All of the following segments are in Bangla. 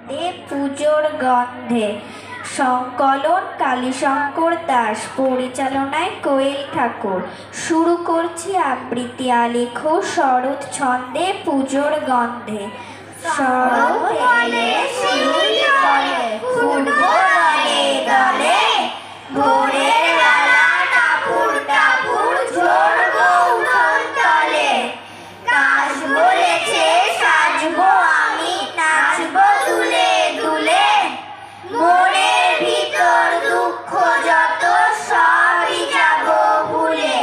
ছন্দে পুজোর গন্ধে। সংকলন কালীশঙ্কর দাস, পরিচালনায় কোয়েল ঠাকুর। শুরু করছি আবৃত্তি আলেখ্য শরৎ ছন্দে পুজোর গন্ধে। শরৎ এলে শিউলি ফলে, ফুটবো দলে দলে, ভোরের বেলা টাপুর টাপুর ঝরবো উঠোন তলে। কাশ বলেছে সাজবো আমি, নাচবো দুলে দুলে, মনের ভিতর দুঃখ যত সবই যাবো ভুলে।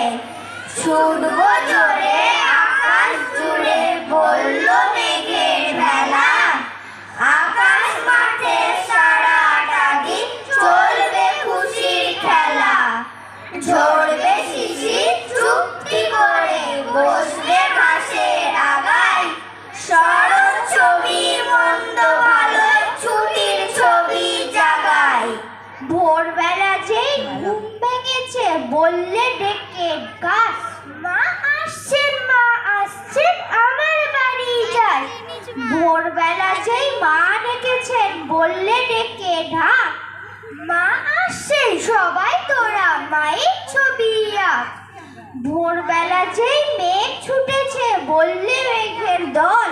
ছুটবো জোরে আকাশ জুড়ে, বললো মেঘের ভেলা, আকাশ মাঠে সারাটা দিন চলবে খুশির খেলা। ঝরবে শিশির চুপটি করে, বসবে ঘাসের আগায়, শরৎ ছবি মন্দ ভালো ছুটির ছবি জাগায়। ভোরবেলা যেই ঘুম ভেঙেছে, বললে ডেকে গাছ, মা আসছেন আমার বাড়ি যায়। ভোরবেলা যেই মা ডেকেছেন, বললে ডেকে ঢাক, মা আসছেন সবাই তোরা মায়ের ছবি আঁক। ভোরবেলা যেই মেঘ ছুটেছে, বললে মেঘের দল,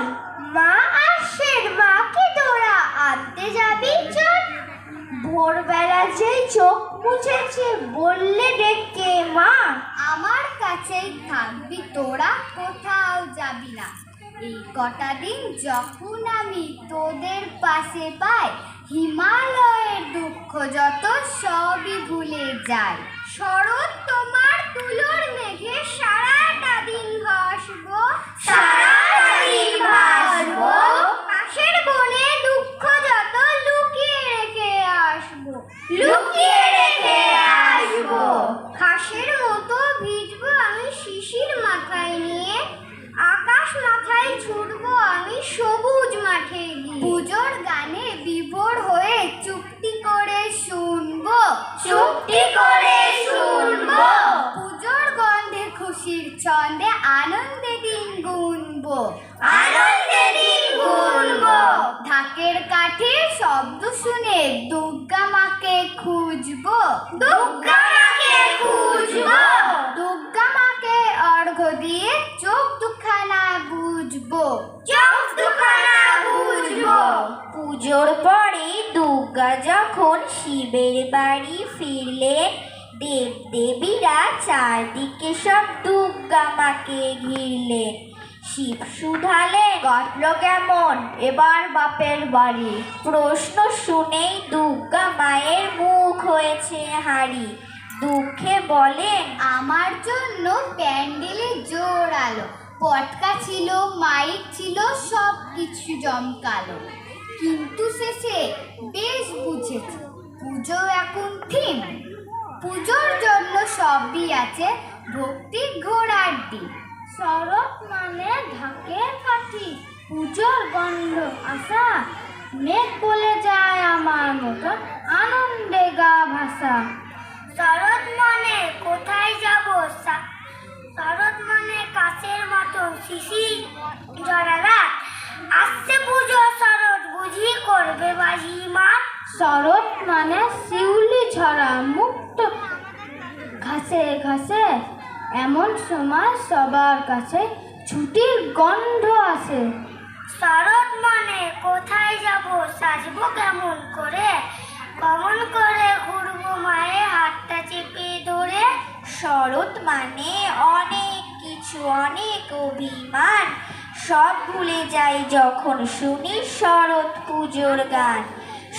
মা আসছেন মাকে তোরা আনতে যাবি চল। ভোরবেলা যেই চোখ মুছেছে, বললে ডেকে মা, আমার কাছেই থাকবি তোরা, কোথাও যাবি না। এই কটা দিন যখন আমি তোদের পাশে পাই, হিমালয়ের দুঃখ যত সবই ভুলে যায়। শরৎ তোমার তুলোর মেঘে সারাটা দিন ভাসবো, সারাটা দিন ভাসবো, পাশের বনে দুঃখ যত লুকিয়ে রেখে আসবো, লুকিয়ে রেখে আসবো। ঘাসের মতো ভিজবো আমি শিশির মাথায় নিয়ে, আকাশ মাথায় ছুটবো আমি সবুজ মাঠে গিয়ে। পুজোর গানে বিভোর হয়ে চুপটি করে শুনবো, চুপটি করে শুনবো। পুজোর গন্ধে খুশির ছন্দে আনন্দে দিন গুনবো, আনন্দে দিন গুনবো। ঢাকের কাঠের শব্দ শুনে দুর্গা মাকে খুঁজবো, দুর্গা মাকে খুঁজবো। দুর্গা মাকে অর্ঘ্য দিয়ে চোখ দুখানা বুঝবো, চোখ দুখানা বুঝবো। পুজোর পরে দুর্গা যখন শিবের বাড়ি ফিরলেন, দেবদেবীরা চারদিকে সব দুর্গা মাকে ঘিরলেন। শিব শুধালেন, কাটলো কেমন এবার বাপের বাড়ি? প্রশ্ন শুনেই দুর্গা মায়ের মুখ হয়েছে হাঁড়ি। দুঃখে বলেন, আমার জন্য প্যান্ডেলে জোরালো, পটকা ছিল, মাইক ছিল, সব কিছু জমকালো। কিন্তু শেষে বেশ বুঝেছি, পুজো এখন থিম। পুজোর জন্য সবই আছে, ভক্তির ঘোড়ার ডিম। শরৎ মানে ঢাকের কাঠি, পুজোর গন্ধ আসা, মেঘ বলে যায় আমার মতন আনন্দে গা ভাষা। শরৎ মানে কোথায় যাব, শরৎ মানে কাছের মতো শিশির জড়া রাত, আসছে পুজো শরৎ বুঝি করবে বাজি মাত। শরৎ মানে শিউলি ঝরা মুক্ত ঘাসে ঘাসে, এমন সময় সবার কাছে ছুটির গন্ধ আসে। শরৎ মানে কোথায় যাব, সাজবো কেমন করে ঘুরবো মায়ের হাতটা চেপে ধরে। শরৎ মানে অনেক কিছু, অনেক অভিমান, সব ভুলে যাই যখন শুনি শরৎ পুজোর গান।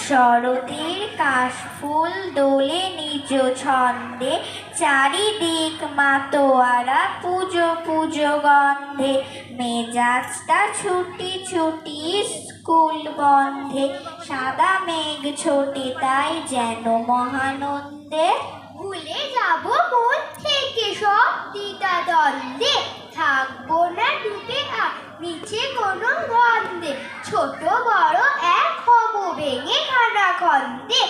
শরতের কাশফুল দোলে নিজ ছন্দে, চারিদিক মাতোয়ারা পুজো পুজো গন্ধে। মেজাজটা ছুটি ছুটি স্কুল বন্ধে, সাদা মেঘ ছোটে তাই যেন মহানন্দে। ভুলে যাব মন থেকে সব দ্বিধা দ্বন্দ্বে, থাকবো না ডুবে আর নিচে কোনো গন্ধে। ছোট বড় এক হব ভেঙে খানা খন্দে,